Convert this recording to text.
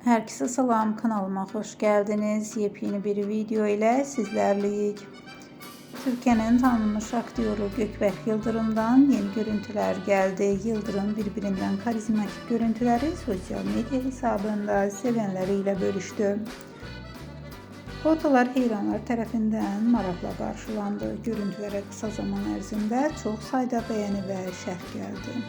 Herkese salam, kanalıma hoş geldiniz. Yepyeni bir video ile sizlerleyiz. Türkiye'nin tanınmış aktörü Gökberk Yıldırım'dan yeni görüntüler geldi. Yıldırım birbirinden karizmatik görüntüleri sosyal medya hesabında sevenleriyle bölüştü. Fotolar hayranlar tarafından merakla karşılandı. Görüntülere kısa zaman ərzində çox sayda beğeni ve şərh geldi.